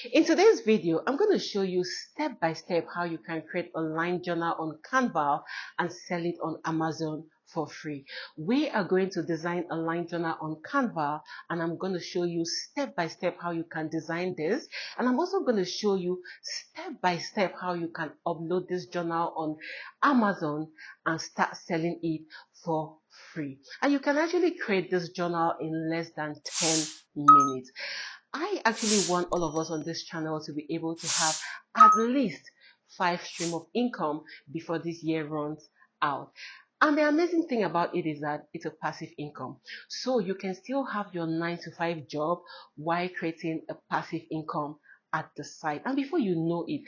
In today's video, I'm going to show you step by step how you can create a line journal on Canva and sell it on Amazon for free. We are going to design a line journal on Canva, and I'm going to show you step by step how you can design this. And I'm also going to show you step by step how you can upload this journal on Amazon and start selling it for free. And you can actually create this journal in less than 10 minutes. I actually want all of us on this channel to be able to have at least 5 streams of income before this year runs out. And the amazing thing about it is that it's a passive income. So you can still have your 9-to-5 job while creating a passive income at the side. And before you know it,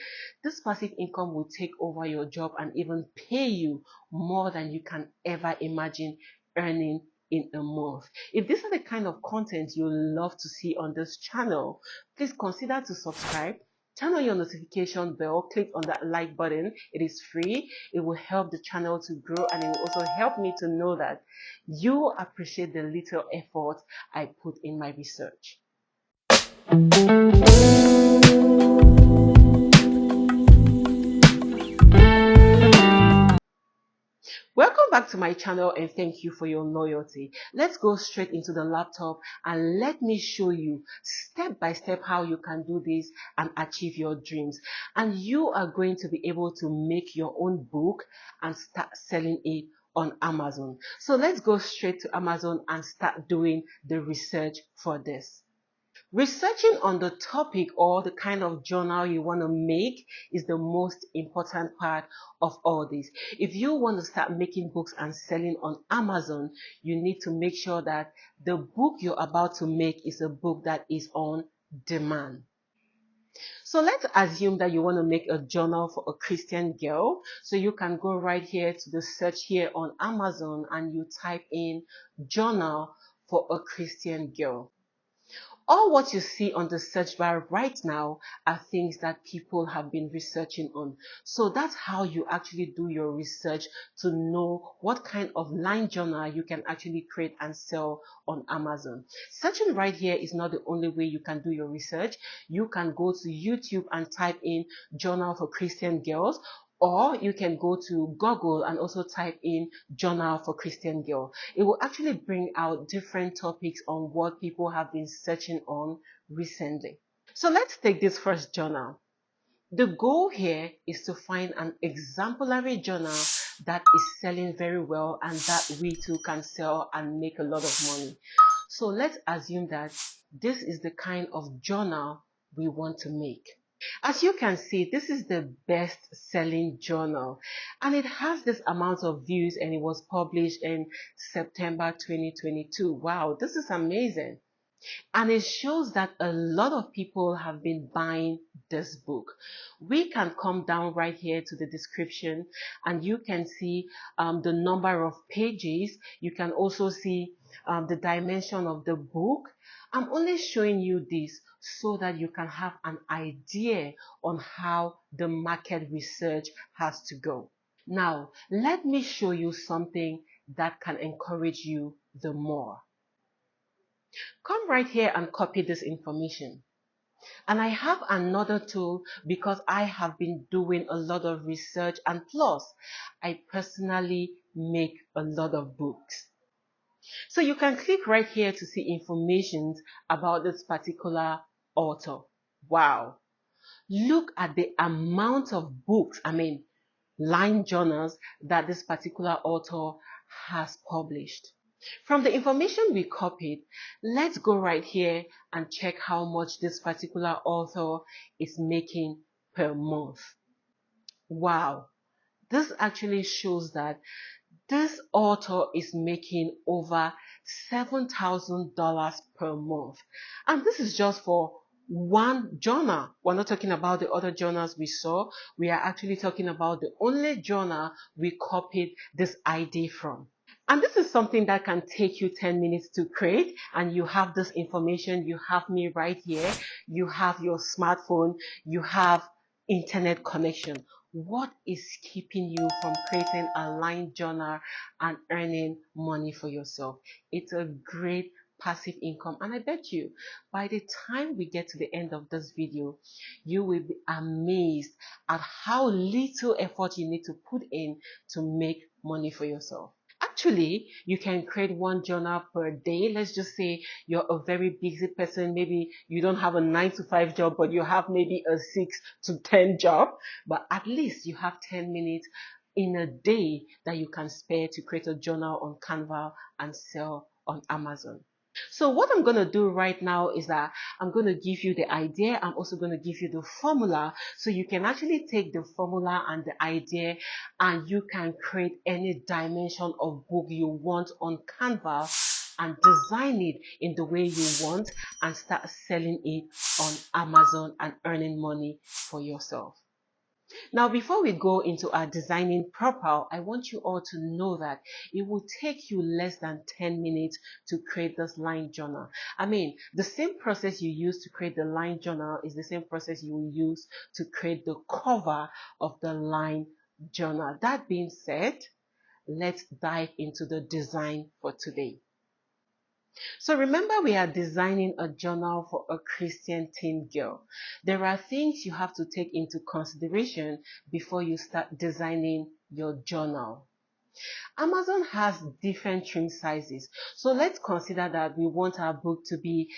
this passive income will take over your job and even pay you more than you can ever imagine earning in a month. If these are the kind of content you love to see on this channel, please consider to subscribe, turn on your notification bell, click on that like button. It is free. It will help the channel to grow, and it will also help me to know that you appreciate the little effort I put in my research. Welcome back to my channel, and thank you for your loyalty. Let's go straight into the laptop and let me show you step by step how you can do this and achieve your dreams. And you are going to be able to make your own book and start selling it on Amazon. So let's go straight to Amazon and start doing the research for this. Researching on the topic or the kind of journal you want to make is the most important part of all this. If you want to start making books and selling on Amazon, you need to make sure that the book you're about to make is a book that is on demand. So let's assume that you want to make a journal for a Christian girl. So you can go right here to the search here on Amazon and you type in journal for a Christian girl. All what you see on the search bar right now are things that people have been researching on. So that's how you actually do your research to know what kind of line journal you can actually create and sell on Amazon. Searching right here is not the only way you can do your research. You can go to YouTube and type in journal for Christian girls, or you can go to Google and also type in journal for Christian girl. It will actually bring out different topics on what people have been searching on recently. So let's take this first journal. The goal here is to find an exemplary journal that is selling very well and that we too can sell and make a lot of money. So let's assume that this is the kind of journal we want to make. As you can see, this is the best-selling journal, and it has this amount of views, and it was published in September 2022. Wow, this is amazing. And it shows that a lot of people have been buying this book. We can come down right here to the description and you can see the number of pages. You can also see the dimension of the book. I'm only showing you this so that you can have an idea on how the market research has to go. Now, let me show you something that can encourage you the more. Come right here and copy this information. And I have another tool because I have been doing a lot of research, and plus I personally make a lot of books. So you can click right here to see information about this particular author. Wow. Look at the amount of books, line journals that this particular author has published. From the information we copied, let's go right here and check how much this particular author is making per month. Wow, this actually shows that this author is making over $7,000 per month. And this is just for one journal. We're not talking about the other journals we saw. We are actually talking about the only journal we copied this ID from. And this is something that can take you 10 minutes to create, and you have this information, you have me right here, you have your smartphone, you have internet connection. What is keeping you from creating a line journal and earning money for yourself? It's a great passive income. And I bet you by the time we get to the end of this video, you will be amazed at how little effort you need to put in to make money for yourself. Actually, you can create one journal per day. Let's just say you're a very busy person. Maybe you don't have a 9 to 5 job, but you have maybe a 6 to 10 job. But at least you have 10 minutes in a day that you can spare to create a journal on Canva and sell on Amazon. So what I'm going to do right now is that I'm going to give you the idea. I'm also going to give you the formula, so you can actually take the formula and the idea and you can create any dimension of book you want on Canva and design it in the way you want and start selling it on Amazon and earning money for yourself. Now, before we go into our designing proper, I want you all to know that it will take you less than 10 minutes to create this line journal. I mean, the same process you use to create the line journal is the same process you will use to create the cover of the line journal. That being said, let's dive into the design for today. So remember, we are designing a journal for a Christian teen girl. There are things you have to take into consideration before you start designing your journal. Amazon has different trim sizes. So let's consider that we want our book to be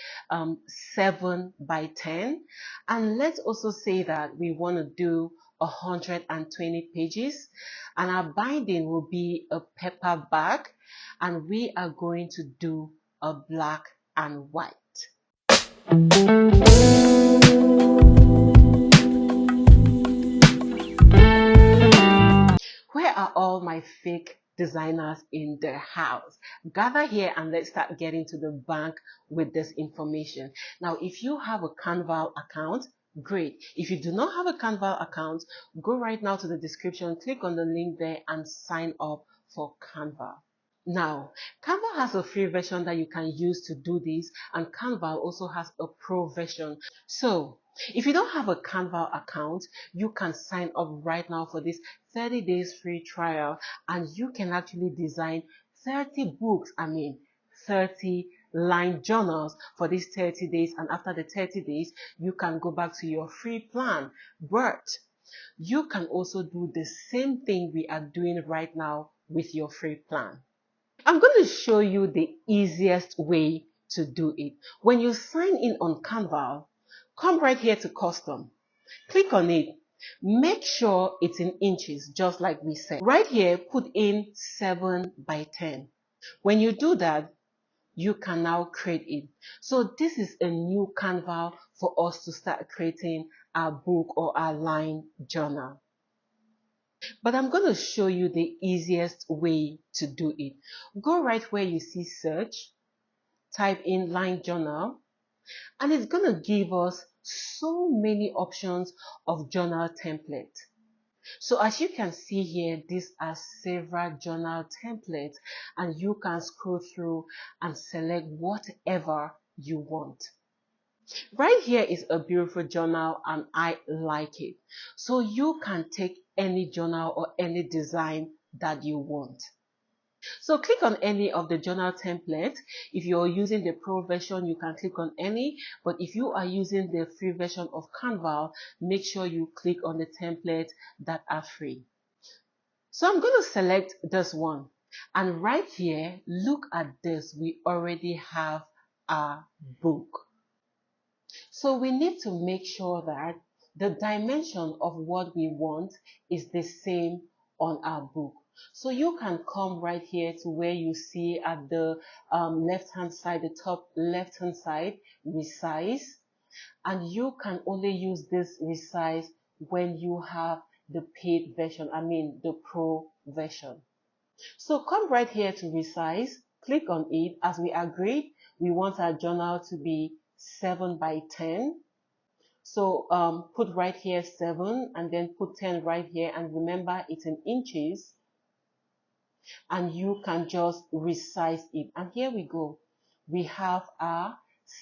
7 by 10. And let's also say that we want to do 120 pages. And our binding will be a paperback. And we are going to do a black and white. Where are all my fake designers in the house? Gather here and let's start getting to the bank with this information. Now, if you have a Canva account, great. If you do not have a Canva account, go right now to the description, click on the link there and sign up for Canva. Now, Canva has a free version that you can use to do this, and Canva also has a pro version. So, if you don't have a Canva account, you can sign up right now for this 30 days free trial, and you can actually design 30 books, 30 line journals for these 30 days, and after the 30 days, you can go back to your free plan. But you can also do the same thing we are doing right now with your free plan. I'm going to show you the easiest way to do it. When you sign in on Canva, come right here to custom. Click on it. Make sure it's in inches, just like we said. Right here, put in 7 by 10. When you do that, you can now create it. So this is a new Canva for us to start creating our book or our line journal. But I'm going to show you the easiest way to do it. Go right where you see search, type in line journal, and it's going to give us so many options of journal template. So as you can see here, these are several journal templates, and you can scroll through and select whatever you want. Right here is a beautiful journal and I like it. So you can take any journal or any design that you want. So click on any of the journal templates. If you're using the pro version, you can click on any. But if you are using the free version of Canva, make sure you click on the templates that are free. So I'm going to select this one. And right here, look at this. We already have our book. So we need to make sure that the dimension of what we want is the same on our book. So you can come right here to where you see at the left-hand side, the top left-hand side, resize. And you can only use this resize when you have the paid version, the pro version. So come right here to resize, click on it. As we agreed, we want our journal to be 7 by 10. So put right here 7 and then put 10 right here, and remember it's in inches, and you can just resize it. And here we go. We have our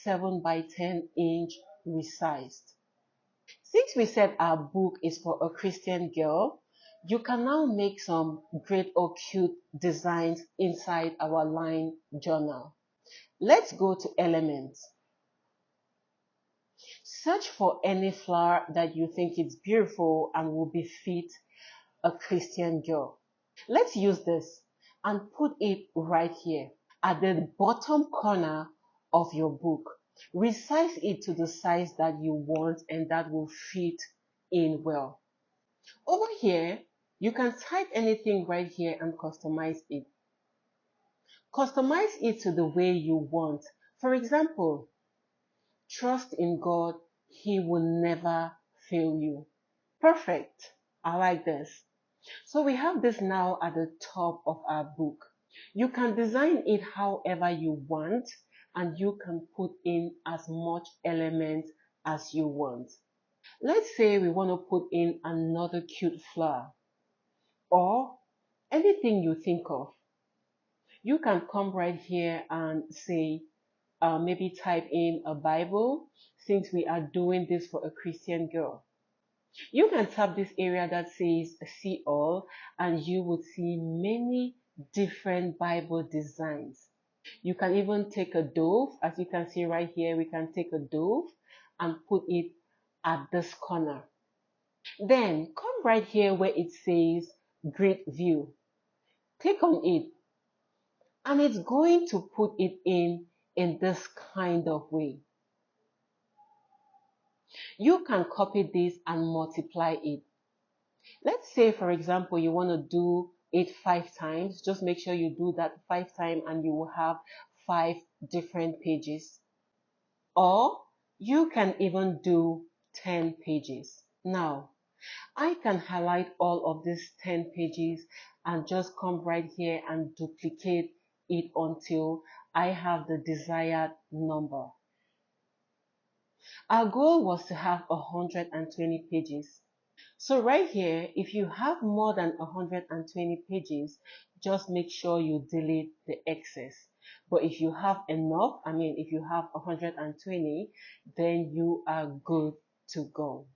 7 by 10 inch resized. Since we said our book is for a Christian girl, you can now make some great or cute designs inside our line journal. Let's go to elements. Search for any flower that you think is beautiful and will befit a Christian girl. Let's use this and put it right here at the bottom corner of your book. Resize it to the size that you want and that will fit in well. Over here, you can type anything right here and customize it. Customize it to the way you want. For example, trust in God, He will never fail you. Perfect. I like this. So we have this now at the top of our book. You can design it however you want and you can put in as much element as you want. Let's say we want to put in another cute flower or anything you think of. You can come right here and say, maybe type in a Bible since we are doing this for a Christian girl. You can tap this area that says see all and you would see many different Bible designs. You can even take a dove, as you can see right here, we can take a dove and put it at this corner. Then come right here where it says grid view. Click on it and it's going to put it in this kind of way. You can copy this and multiply it. Let's say, for example, you want to do it 5 times. Just make sure you do that 5 times and you will have 5 different pages. Or you can even do 10 pages. Now, I can highlight all of these 10 pages and just come right here and duplicate it until I have the desired number. Our goal was to have 120 pages. So right here, if you have more than 120 pages, just make sure you delete the excess. But if you have enough, if you have 120, then you are good to go.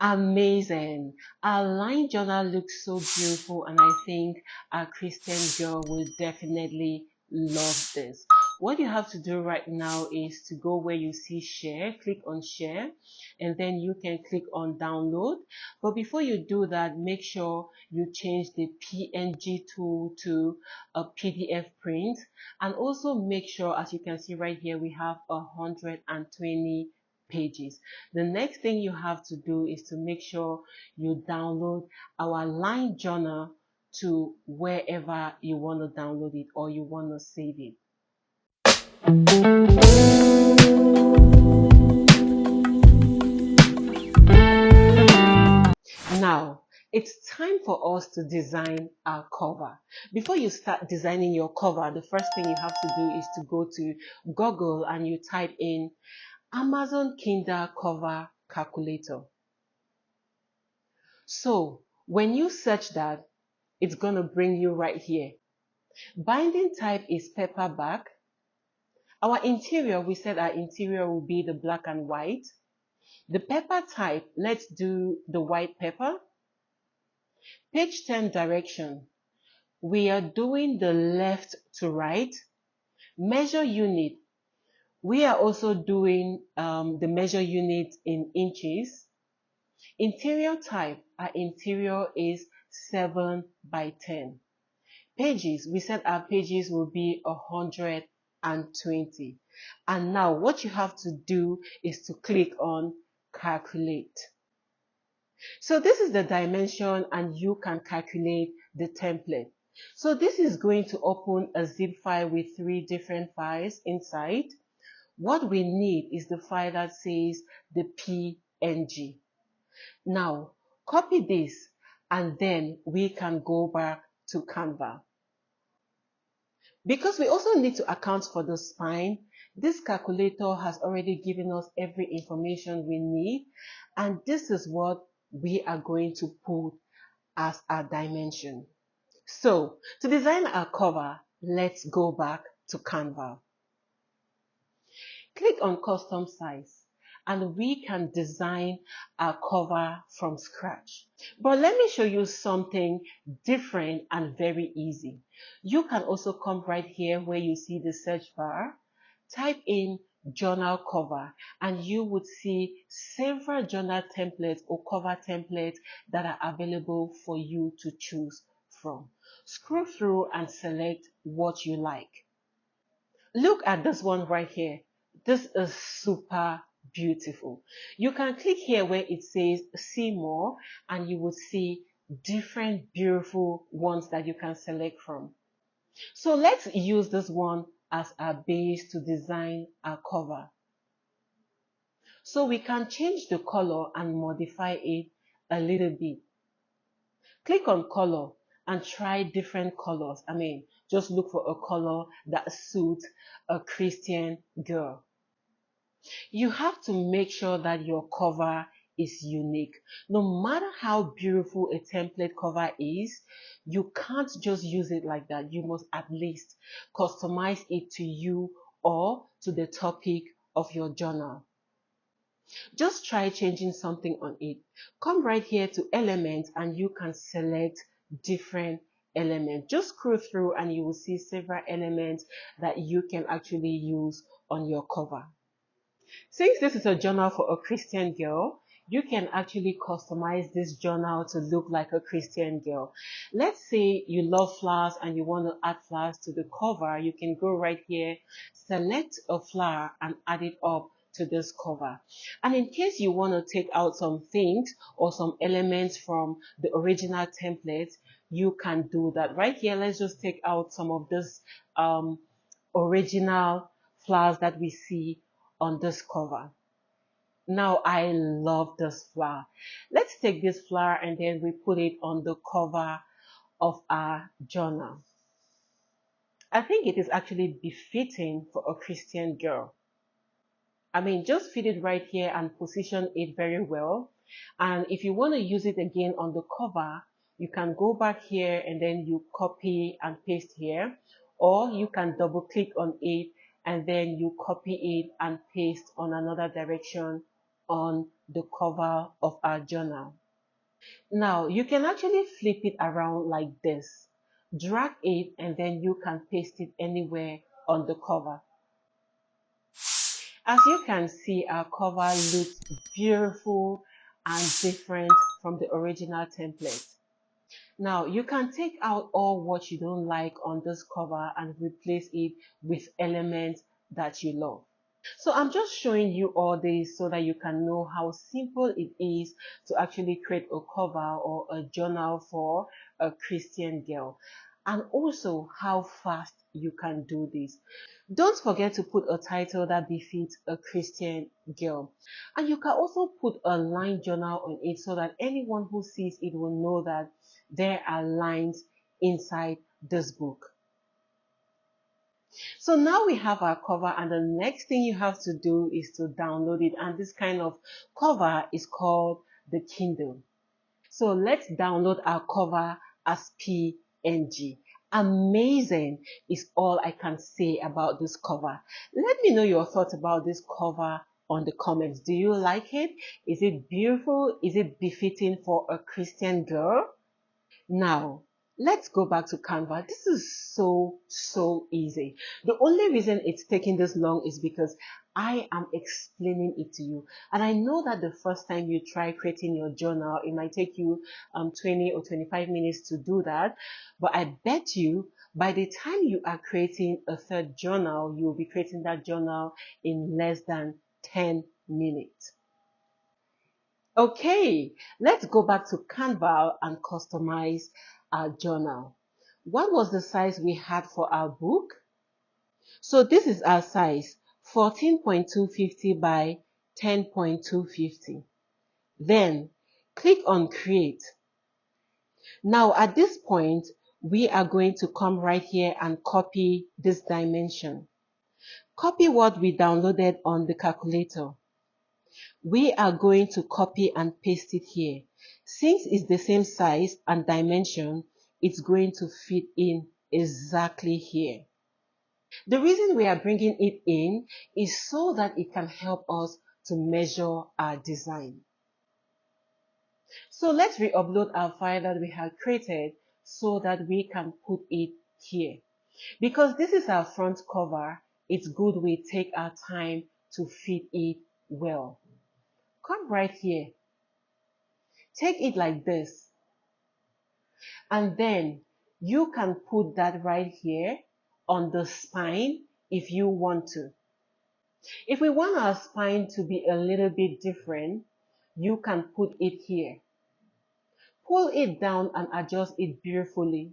Amazing. Our line journal looks so beautiful and I think our Christian girl will definitely love this. What you have to do right now is to go where you see share, click on share, and then you can click on download. But before you do that, make sure you change the PNG tool to a PDF print, and also make sure, as you can see right here, we have 120 pages. The next thing you have to do is to make sure you download our line journal to wherever you want to download it or you want to save it. Now, it's time for us to design our cover. Before you start designing your cover, the first thing you have to do is to go to Google and you type in Amazon Kindle cover calculator. So when you search that, it's going to bring you right here. Binding type is paperback. Our interior, we said our interior will be the black and white. The paper type, let's do the white paper. Page turn direction, we are doing the left to right. Measure unit, we are also doing the measure unit in inches. Interior type, our interior is 7 by 10. Pages, we said our pages will be 120. And now what you have to do is to click on calculate. So this is the dimension and you can calculate the template. So this is going to open a zip file with 3 different files inside. What we need is the file that says the PNG. Now, copy this and then we can go back to Canva. Because we also need to account for the spine, this calculator has already given us every information we need, and this is what we are going to put as our dimension. So, to design our cover, let's go back to Canva. Click on custom size and we can design our cover from scratch. But let me show you something different and very easy. You can also come right here where you see the search bar, type in journal cover, and you would see several journal templates or cover templates that are available for you to choose from. Scroll through and select what you like. Look at this one right here. This is super beautiful. You can click here where it says see more, and you will see different beautiful ones that you can select from. So let's use this one as our base to design our cover. So we can change the color and modify it a little bit. Click on color and try different colors. Just look for a color that suits a Christian girl. You have to make sure that your cover is unique. No matter how beautiful a template cover is, you can't just use it like that. You must at least customize it to you or to the topic of your journal. Just try changing something on it. Come right here to elements and you can select different elements. Just scroll through and you will see several elements that you can actually use on your cover. Since this is a journal for a Christian girl, you can actually customize this journal to look like a Christian girl. Let's say you love flowers and you want to add flowers to the cover. You can go right here, select a flower and add it up to this cover. And in case you want to take out some things or some elements from the original template, you can do that. Right here, let's just take out some of this original flowers that we see on this cover. Now I love this flower. Let's take this flower and then we put it on the cover of our journal. I think it is actually befitting for a Christian girl. Just fit it right here and position it very well. And if you want to use it again on the cover, you can go back here and then you copy and paste here, or you can double click on it and then you copy it and paste on another direction on the cover of our journal. Now you can actually flip it around like this, drag it, and then you can paste it anywhere on the cover. As you can see, our cover looks beautiful and different from the original template. Now you can take out all what you don't like on this cover and replace it with elements that you love. So I'm just showing you all this so that you can know how simple it is to actually create a cover or a journal for a Christian girl, and also how fast you can do this. Don't forget to put a title that befits a Christian girl. And you can also put a line journal on it so that anyone who sees it will know that there are lines inside this book. So now we have our cover, and the next thing you have to do is to download it. And this kind of cover is called the Kindle. So let's download our cover as PNG. Amazing is all I can say about this cover. Let me know your thoughts about this cover on the comments. Do you like it? Is it beautiful? Is it befitting for a Christian girl? Now, let's go back to Canva. This is so easy. The only reason it's taking this long is because I am explaining it to you. And I know that the first time you try creating your journal, it might take you 20 or 25 minutes to do that. But I bet you by the time you are creating a third journal, you will be creating that journal in less than 10 minutes. Okay, let's go back to Canva and customize our journal. What was the size we had for our book? So this is our size, 14.250 by 10.250. Then click on create. Now at this point, we are going to come right here and copy this dimension. Copy what we downloaded on the calculator. We are going to copy and paste it here. Since it's the same size and dimension, it's going to fit in exactly here. The reason we are bringing it in is so that it can help us to measure our design. So let's re-upload our file that we have created so that we can put it here. Because this is our front cover, it's good we take our time to fit it well. Come right here. Take it like this. And then you can put that right here on the spine if you want to. If we want our spine to be a little bit different, you can put it here. Pull it down and adjust it beautifully.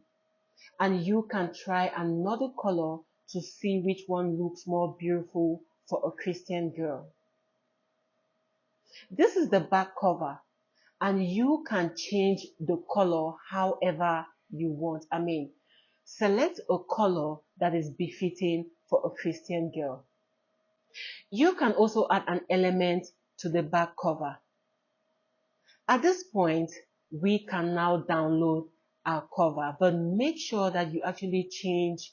And you can try another color to see which one looks more beautiful for a Christian girl. This is the back cover, and you can change the color however you want. Select a color that is befitting for a Christian girl. You can also add an element to the back cover. At this point, we can now download our cover, but make sure that you actually change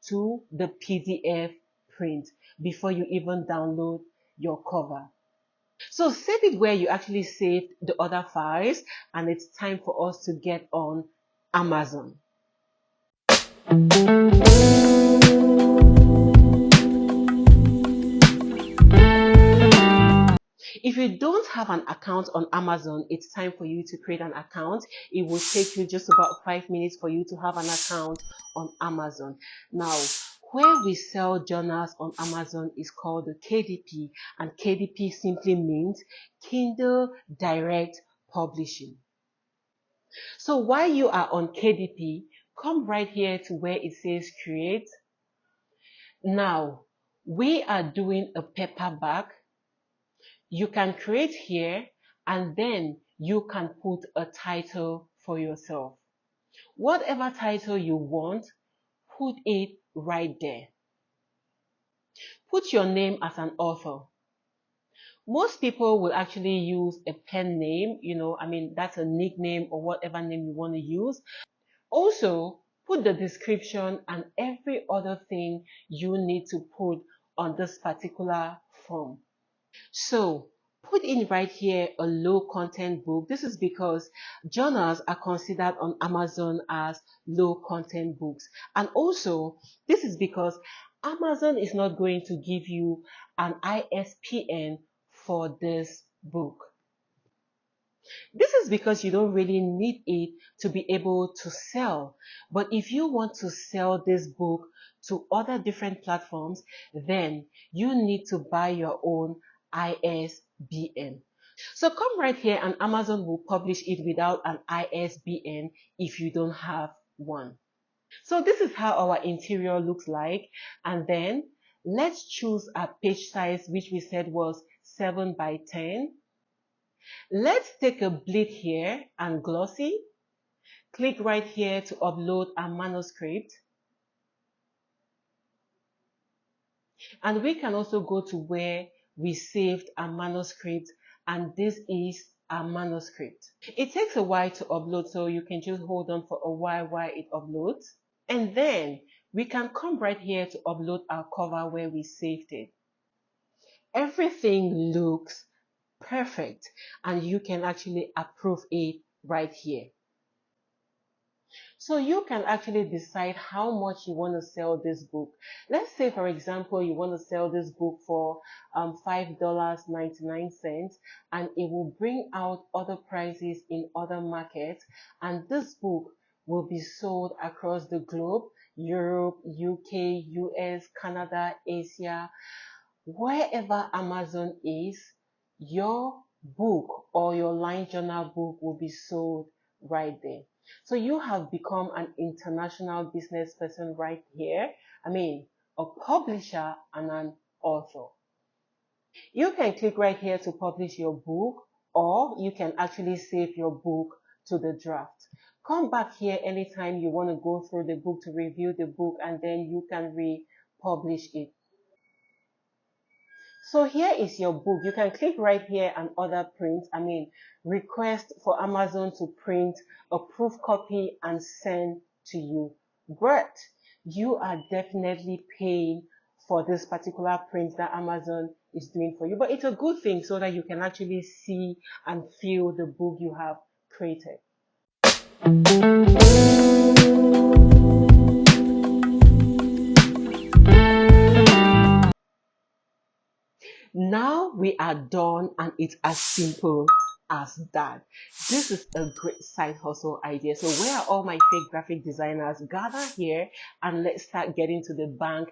to the PDF print before you even download your cover. So save it where you actually saved the other files, and it's time for us to get on Amazon. If you don't have an account on Amazon, it's time for you to create an account. It will take you just about 5 minutes for you to have an account on Amazon. Now, where we sell journals on Amazon is called the KDP, and KDP simply means Kindle Direct Publishing. So while you are on KDP, come right here to where it says create. Now, we are doing a paperback. You can create here, and then you can put a title for yourself. Whatever title you want, put it right there. Put your name as an author. Most people will actually use a pen name, that's a nickname or whatever name you want to use. Also, put the description and every other thing you need to put on this particular form. So, put in right here a low content book. This is because journals are considered on Amazon as low content books. And also, this is because Amazon is not going to give you an ISBN for this book. This is because you don't really need it to be able to sell. But if you want to sell this book to other different platforms, then you need to buy your own ISBN. So come right here and Amazon will publish it without an ISBN if you don't have one. So this is how our interior looks like. And then let's choose a page size, which we said was 7 by 10. Let's take a bleed here and glossy. Click right here to upload our manuscript. And we can also go to where we saved our manuscript, and this is our manuscript. It takes a while to upload, so you can just hold on for a while it uploads. And then we can come right here to upload our cover where we saved it. Everything looks perfect, and you can actually approve it right here. So you can actually decide how much you want to sell this book. Let's say, for example, you want to sell this book for $5.99, and it will bring out other prices in other markets, and this book will be sold across the globe: Europe, UK, US, Canada, Asia. Wherever Amazon is, your book or your line journal book will be sold right there. So you have become an international business person right here. A publisher and an author. You can click right here to publish your book, or you can actually save your book to the draft. Come back here anytime you want to go through the book to review the book, and then you can republish it. So here is your book. You can click right here and order print. Request for Amazon to print a proof copy and send to you. But you are definitely paying for this particular print that Amazon is doing for you. But it's a good thing so that you can actually see and feel the book you have created. Now we are done, and it's as simple as that. This is a great side hustle idea. So where are all my fake graphic designers? Gather here and let's start getting to the bank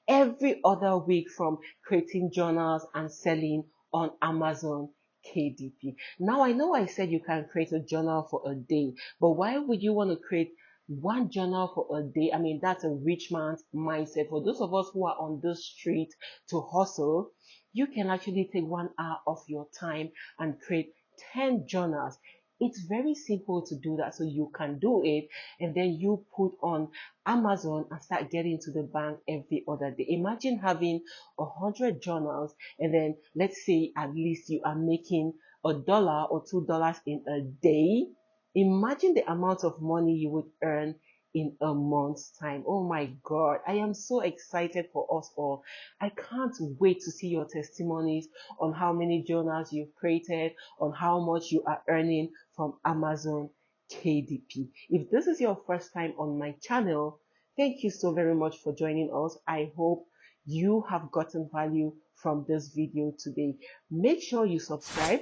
every other week from creating journals and selling on Amazon KDP. Now I know I said you can create a journal for a day, but why would you want to create one journal for a day? I mean, that's a rich man's mindset. For those of us who are on the street to hustle, you can actually take 1 hour of your time and create 10 journals. It's very simple to do that, so you can do it and then you put on Amazon and start getting to the bank every other day. Imagine having 100 journals, and then let's say at least you are making $1 or $2 in a day. Imagine the amount of money you would earn in a month's time. Oh my God, I am so excited for us all. I can't wait to see your testimonies on how many journals you've created, on how much you are earning from Amazon KDP. If this is your first time on my channel, thank you so very much for joining us. I hope you have gotten value from this video today. Make sure you subscribe.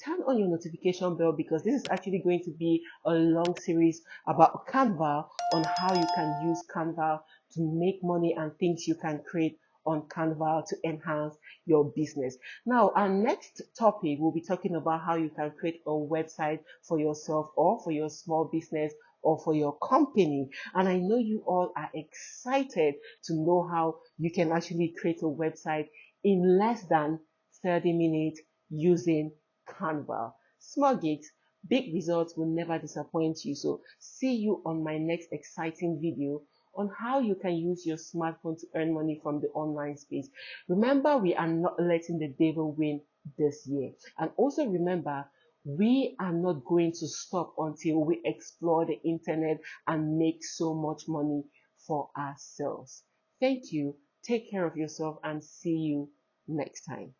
Turn on your notification bell, because this is actually going to be a long series about Canva, on how you can use Canva to make money and things you can create on Canva to enhance your business. Now, our next topic, we'll be talking about how you can create a website for yourself or for your small business or for your company. And I know you all are excited to know how you can actually create a website in less than 30 minutes using Canva. Small gigs, big results will never disappoint you. So see you on my next exciting video on how you can use your smartphone to earn money from the online space. Remember, we are not letting the devil win this year. And also remember, we are not going to stop until we explore the internet and make so much money for ourselves. Thank you. Take care of yourself and see you next time.